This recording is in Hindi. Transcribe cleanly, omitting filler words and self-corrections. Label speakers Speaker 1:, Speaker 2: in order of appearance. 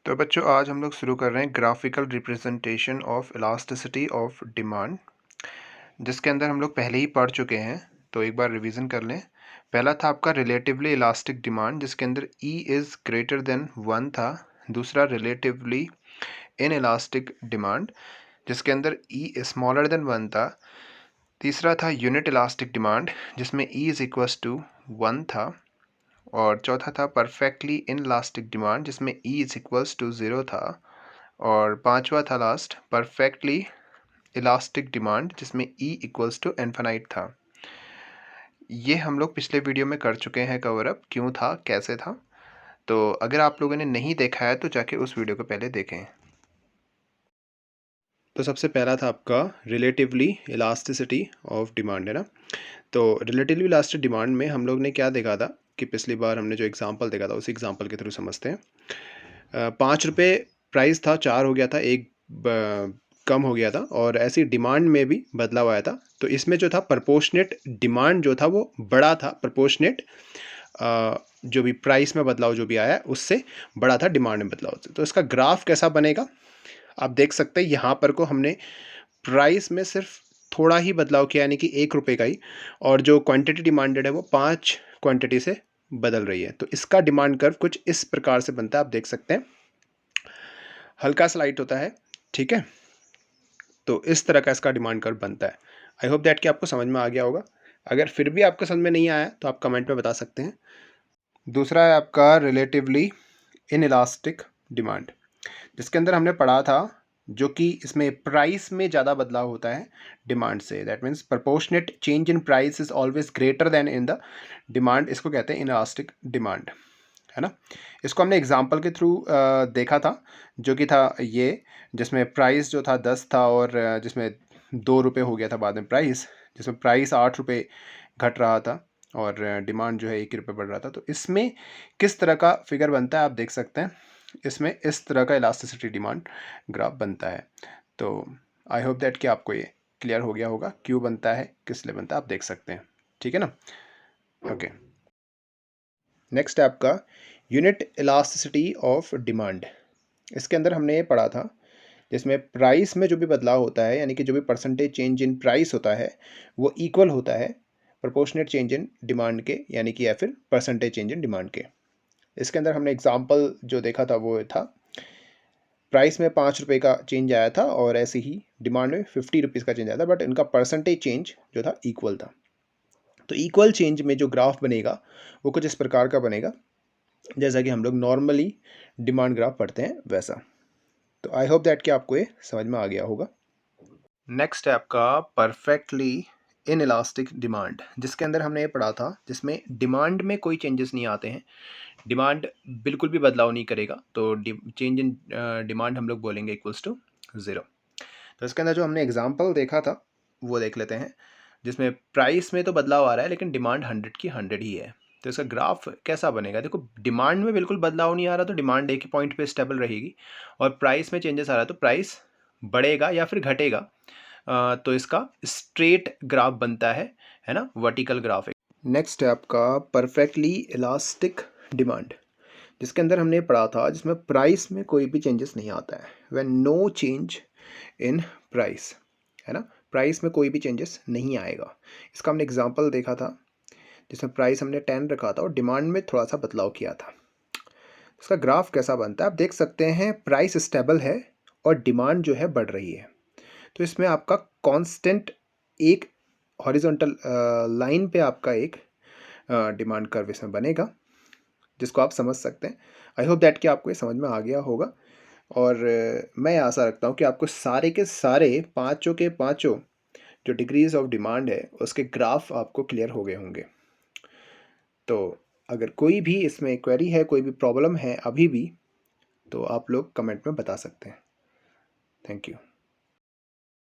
Speaker 1: तो बच्चों आज हम लोग शुरू कर रहे हैं graphical representation of elasticity of demand, जिसके अंदर हम लोग पहले ही पढ़ चुके हैं। तो एक बार रिवीजन कर लें। पहला था आपका रिलेटिवली इलास्टिक डिमांड, जिसके अंदर E इज़ ग्रेटर देन 1 था। दूसरा रिलेटिवली इन इलास्टिक डिमांड, जिसके अंदर E स्मॉलर देन 1 था। तीसरा था यूनिट इलास्टिक डिमांड, जिसमें E इज़ इक्वल्स टू 1 था। और चौथा था परफेक्टली इन इलास्टिक डिमांड, जिसमें E इज इक्वल्स टू 0 था। और पांचवा था लास्ट परफेक्टली इलास्टिक डिमांड, जिसमें E इक्वल्स टू इन्फिनाइट था। ये हम लोग पिछले वीडियो में कर चुके हैं कवर अप, क्यों था कैसे था। तो अगर आप लोगों ने नहीं देखा है तो जाके उस वीडियो को पहले देखें। तो सबसे पहला था आपका रिलेटिवली इलास्टिसिटी ऑफ डिमांड, है ना। तो रिलेटिवली इलास्टिक डिमांड में हम लोग ने क्या देखा था कि पिछली बार हमने जो एग्जांपल देखा था उस एग्जांपल के थ्रू समझते हैं। 5 रुपये प्राइस था, 4 हो गया था, एक कम हो गया था और ऐसी डिमांड में भी बदलाव आया था। तो इसमें जो था प्रपोर्शनेट डिमांड जो था वो बड़ा था, प्रपोर्शनेट जो भी प्राइस में बदलाव जो भी आया उससे बड़ा था डिमांड में बदलाव से। तो इसका ग्राफ कैसा बनेगा आप देख सकते हैं। यहाँ पर को हमने प्राइस में सिर्फ थोड़ा ही बदलाव किया, यानी कि 1 रुपये का ही, और जो क्वांटिटी डिमांडेड है वो 5 क्वांटिटी से बदल रही है। तो इसका डिमांड कर्व कुछ इस प्रकार से बनता है, आप देख सकते हैं। हल्का स्लाइड होता है, ठीक है। तो इस तरह का इसका डिमांड कर्व बनता है। आई होप दैट कि आपको समझ में आ गया होगा। अगर फिर भी आपको समझ में नहीं आया तो आप कमेंट में बता सकते हैं। दूसरा है आपका रिलेटिवली इन इलास्टिक डिमांड, जिसके अंदर हमने पढ़ा था जो कि इसमें प्राइस में ज़्यादा बदलाव होता है डिमांड से। That means proportionate change in price is always greater then in the demand. इसको कहते हैं इलास्टिक डिमांड, है ना। इसको हमने एग्जांपल के थ्रू देखा था, जो कि था ये, जिसमें प्राइस जो था 10 था और जिसमें 2 रुपये हो गया था बाद में प्राइस, जिसमें प्राइस 8 रुपये घट रहा था और डिमांड जो है 1 रुपये बढ़ रहा था। तो इसमें किस तरह का फिगर बनता है आप देख सकते हैं। इसमें इस तरह का इलास्टिसिटी डिमांड ग्राफ बनता है। तो आई होप दैट कि आपको ये क्लियर हो गया होगा क्यों बनता है, किस लिए बनता है, आप देख सकते हैं, ठीक है ना। ओके, नेक्स्ट है आपका यूनिट इलास्टिसिटी ऑफ डिमांड। इसके अंदर हमने ये पढ़ा था जिसमें प्राइस में जो भी बदलाव होता है, यानी कि जो भी परसेंटेज चेंज इन प्राइस होता है वो इक्वल होता है प्रोपोर्शनेट चेंज इन डिमांड के, यानी कि या फिर परसेंटेज चेंज इन डिमांड के। इसके अंदर हमने एग्जांपल जो देखा था वो था प्राइस में 5 रुपये का चेंज आया था और ऐसे ही डिमांड में 50 रुपीज़ का चेंज आया था, बट इनका परसेंटेज चेंज जो था इक्वल था। तो इक्वल चेंज में जो ग्राफ बनेगा वो कुछ इस प्रकार का बनेगा, जैसा कि हम लोग नॉर्मली डिमांड ग्राफ पढ़ते हैं वैसा। तो आई होप दैट कि आपको ये समझ में आ गया होगा। नेक्स्ट है आपका परफेक्टली इन इलास्टिक डिमांड, जिसके अंदर हमने ये पढ़ा था जिसमें डिमांड में कोई चेंजेस नहीं आते हैं, डिमांड बिल्कुल भी बदलाव नहीं करेगा। तो चेंज इन डिमांड हम लोग बोलेंगे इक्वल्स टू 0। तो इसके अंदर जो हमने एग्जांपल देखा था वो देख लेते हैं, जिसमें प्राइस में तो बदलाव आ रहा है लेकिन डिमांड 100 की 100 ही है। तो इसका ग्राफ कैसा बनेगा, देखो डिमांड में बिल्कुल बदलाव नहीं आ रहा तो डिमांड एक ही पॉइंट पे स्टेबल रहेगी, और प्राइस में चेंजेस आ रहा है तो प्राइस बढ़ेगा या फिर घटेगा। तो इसका स्ट्रेट ग्राफ बनता है ना, वर्टिकल ग्राफ। नेक्स्ट है आपका परफेक्टली इलास्टिक डिमांड, जिसके अंदर हमने पढ़ा था जिसमें प्राइस में कोई भी चेंजेस नहीं आता है, when no change in price, है ना, प्राइस में कोई भी चेंजेस नहीं आएगा। इसका हमने एग्जांपल देखा था जिसमें प्राइस हमने 10 रखा था और डिमांड में थोड़ा सा बदलाव किया था। इसका ग्राफ कैसा बनता है आप देख सकते हैं, प्राइस स्टेबल है और डिमांड जो है बढ़ रही है। तो इसमें आपका कांस्टेंट एक हॉरिजॉन्टल लाइन पे आपका एक डिमांड कर्व इसमें बनेगा, जिसको आप समझ सकते हैं। आई होप दैट कि आपको ये समझ में आ गया होगा, और मैं आशा रखता हूँ कि आपको सारे के सारे पाँचों के पाँचों जो डिग्रीज ऑफ डिमांड है उसके ग्राफ आपको क्लियर हो गए होंगे। तो अगर कोई भी इसमें क्वेरी है, कोई भी प्रॉब्लम है अभी भी, तो आप लोग कमेंट में बता सकते हैं। Thank you.